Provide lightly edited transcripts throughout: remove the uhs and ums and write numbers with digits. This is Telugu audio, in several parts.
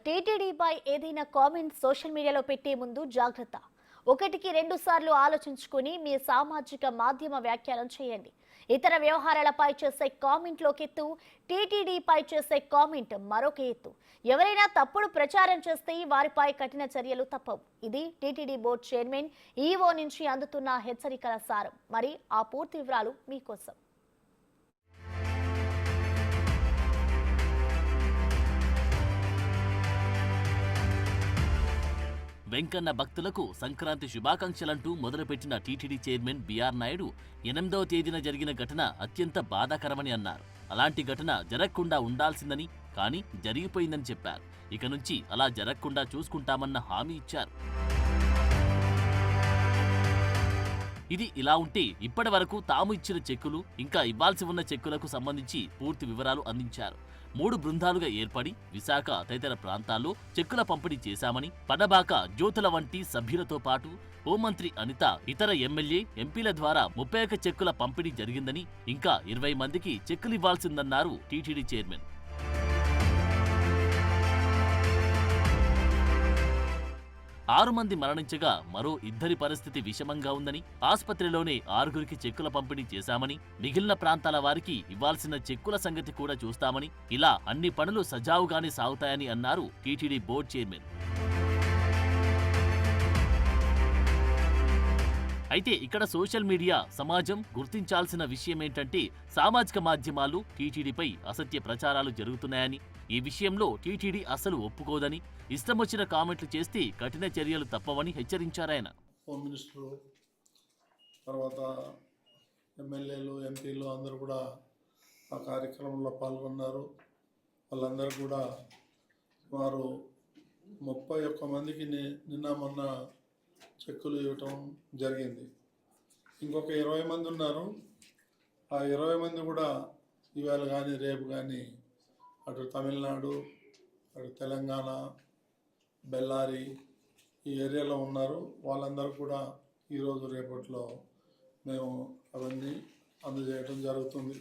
టీటీడీపై ఏదైనా కామెంట్ సోషల్ మీడియాలో పెట్టే ముందు జాగ్రత్త. ఒకటికి 2 సార్లు ఆలోచించుకుని మీ సామాజిక మాధ్యమ వ్యాఖ్యానం చేయండి. ఇతర వ్యవహారాలపై చేసే కామెంట్లోకి ఎత్తు, టీటీడీపై చేసే కామెంట్ మరొక ఎత్తు. ఎవరైనా తప్పుడు ప్రచారం చేస్తే వారిపై కఠిన చర్యలు తప్పవు. ఇది టీటీడీ బోర్డు చైర్మన్ ఈవో నుంచి అందుతున్న హెచ్చరికల సారం. మరి ఆ పూర్తి వివరాలు మీకోసం. వెంకన్న భక్తులకు సంక్రాంతి శుభాకాంక్షలంటూ మొదలుపెట్టిన టీటీడీ చైర్మన్ బిఆర్ నాయుడు 8వ తేదీన జరిగిన ఘటన అత్యంత బాధాకరమని అన్నారు. అలాంటి ఘటన జరగకుండా ఉండాల్సిందని, కానీ జరిగిపోయిందని చెప్పారు. ఇక నుంచి అలా జరగకుండా చూసుకుంటామన్న హామీ ఇచ్చారు. ఇది ఇలా ఉంటే ఇప్పటి వరకు తాము ఇచ్చిన చెక్కులు, ఇంకా ఇవ్వాల్సి ఉన్న చెక్కులకు సంబంధించి పూర్తి వివరాలు అందించారు. 3 బృందాలుగా ఏర్పడి విశాఖ తదితర ప్రాంతాల్లో చెక్కుల పంపిణీ చేశామని, పడబాక జ్యోతుల వంటి సభ్యులతో పాటు హోంమంత్రి అనిత, ఇతర ఎమ్మెల్యే, ఎంపీల ద్వారా 31 చెక్కుల పంపిణీ జరిగిందని, ఇంకా 20 మందికి చెక్కులివ్వాల్సిందన్నారు టీటీడీ చైర్మన్. 6 మంది మరణించగా మరో 2 పరిస్థితి విషమంగా ఉందని, ఆస్పత్రిలోనే 6గురికి చెక్కుల పంపిణీ చేశామని, మిగిలిన ప్రాంతాల వారికి ఇవ్వాల్సిన చెక్కుల సంగతి కూడా చూస్తామని, ఇలా అన్ని పనులు సజావుగానే సాగుతాయని అన్నారు టీటీడీ బోర్డు చైర్మన్. అయితే ఇక్కడ సోషల్ మీడియా సమాజం గుర్తించాల్సిన విషయమేంటంటే, సామాజిక మాధ్యమాలు టీటీడీపై అసత్య ప్రచారాలు జరుగుతున్నాయని, ఈ విషయంలో టీటీడీ అసలు ఒప్పుకోదని, ఇష్టమొచ్చిన కామెంట్లు చేస్తే కఠిన చర్యలు తప్పవని హెచ్చరించారాయన. హోమ్ మినిస్టరు, తర్వాత ఎమ్మెల్యేలు, ఎంపీలు అందరూ కూడా ఆ కార్యక్రమంలో పాల్గొన్నారు. వాళ్ళందరూ కూడా వారు 31 మందికి నిన్న మొన్న చెక్కులు ఇవ్వటం జరిగింది. ఇంకొక 20 మంది ఉన్నారు. ఆ 20 మంది కూడా ఇవాళ కానీ రేపు కానీ అటు తమిళనాడు, అటు తెలంగాణ, బెల్లారి ఈ ఏరియాలో ఉన్నారు. వాళ్ళందరూ కూడా ఈరోజు రేపట్లో మేము అవన్నీ అందజేయటం జరుగుతుంది.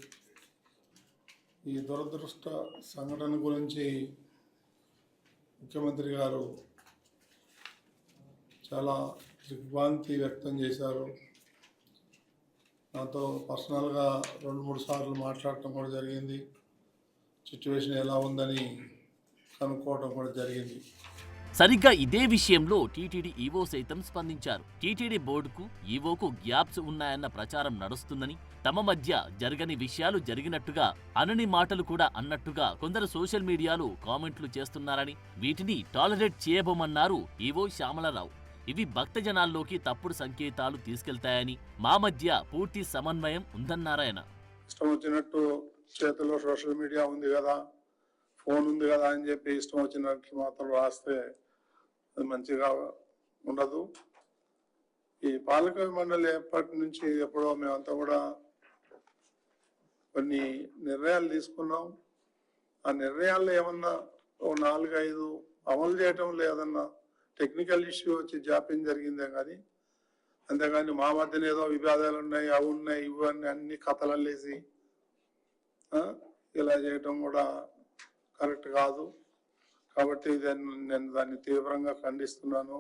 ఈ దురదృష్ట సంఘటన గురించి ముఖ్యమంత్రి గారు చాలా దిగ్భ్రాంతి వ్యక్తం చేశారు. నాతో పర్సనల్గా 2-3 సార్లు మాట్లాడటం కూడా జరిగింది. సిచ్యువేషన్ ఎలా ఉందని కనుక్కోవడం కూడా జరిగింది. సరిగ్గా ఇదే విషయంలో టీటీడీ ఈవో సైతం స్పందించారు. టీటీడీ బోర్డుకు, ఈవోకు గ్యాప్స్ ఉన్నాయన్న ప్రచారం నడుస్తుందని, తమ మధ్య జరగని విషయాలు జరిగినట్టుగా, అనని మాటలు కూడా అన్నట్టుగా కొందరు సోషల్ మీడియాలో కామెంట్లు చేస్తున్నారని, వీటిని టాలరేట్ చేయబోమన్నారు ఈవో శ్యామలరావు. ఇవి భక్తజనాల్లోకి తప్పుడు సంకేతాలు తీసుకెళ్తాయని, మా మధ్య పూర్తి సమన్వయం ఉందన్నారాయన. ఇష్టం వచ్చినట్టు చేతిలో సోషల్ మీడియా ఉంది కదా, ఫోన్ ఉంది కదా అని చెప్పి ఇష్టం వచ్చినట్లు మాత్రం రాస్తే అది మంచిగా ఉండదు. ఈ పాలక మండలి ఎప్పటి నుంచి ఎప్పుడో మేమంతా కూడా కొన్ని నిర్ణయాలు తీసుకున్నాం. ఆ నిర్ణయాల్లో ఏమన్నా 4-5 అమలు చేయటం లేదన్నా టెక్నికల్ ఇష్యూ వచ్చి జాప్యం జరిగిందే కానీ, అంతేగాని మా మధ్యన ఏదో వివాదాలు ఉన్నాయి, అవి ఉన్నాయి, ఇవన్నీ అన్ని కథలల్లేసి ఇలా చేయటం కూడా కరెక్ట్ కాదు. కాబట్టి నేను దాన్ని తీవ్రంగా ఖండిస్తున్నాను.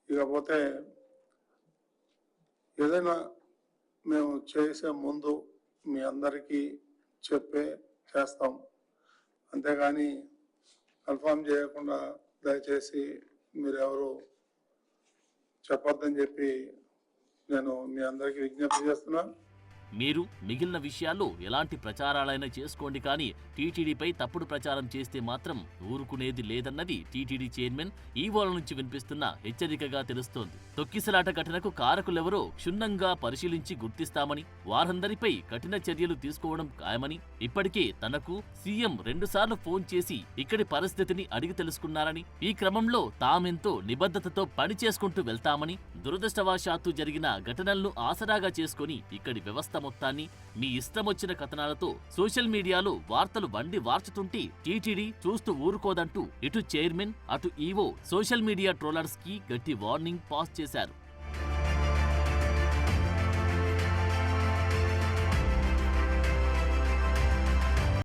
ఇకపోతే ఏదైనా మేము చేసే ముందు మీ అందరికీ చేస్తాం, అంతేగాని కన్ఫర్మ్ చేయకుండా దయచేసి మీరెవరు చెప్పొద్దని చెప్పి నేను మీ అందరికీ విజ్ఞప్తి చేస్తున్నాను. మీరు మిగిలిన విషయాల్లో ఎలాంటి ప్రచారాలైనా చేసుకోండి, కానీ టీటీడీపై తప్పుడు ప్రచారం చేస్తే మాత్రం ఊరుకునేది లేదన్నది టీటీడీ చైర్మన్ ఈవోల నుంచి వినిపిస్తున్న హెచ్చరికగా తెలుస్తోంది. తొక్కిసలాట ఘటనకు కారకులెవరో క్షుణ్ణంగా పరిశీలించి గుర్తిస్తామని, వారందరిపై కఠిన చర్యలు తీసుకోవడం ఖాయమని, ఇప్పటికే తనకు సీఎం 2 సార్లు ఫోన్ చేసి ఇక్కడి పరిస్థితిని అడిగి తెలుసుకున్నారని, ఈ క్రమంలో తామెంతో నిబద్ధతతో పని చేసుకుంటూ వెళ్తామని, దురదృష్టవశాత్తు జరిగిన ఘటనలను ఆసరాగా చేసుకుని ఇక్కడి వ్యవస్థ మొత్తాన్ని మీ ఇష్టమొచ్చిన కథనాలతో సోషల్ మీడియాలో వార్తలు వండి వార్చుతుంటే టీటీడీ చూస్తూ ఊరుకోదంటూ ఇటు చైర్మన్, అటు ఈవో సోషల్ మీడియా ట్రోలర్స్ కి గట్టి వార్నింగ్ పాస్ చేశారు.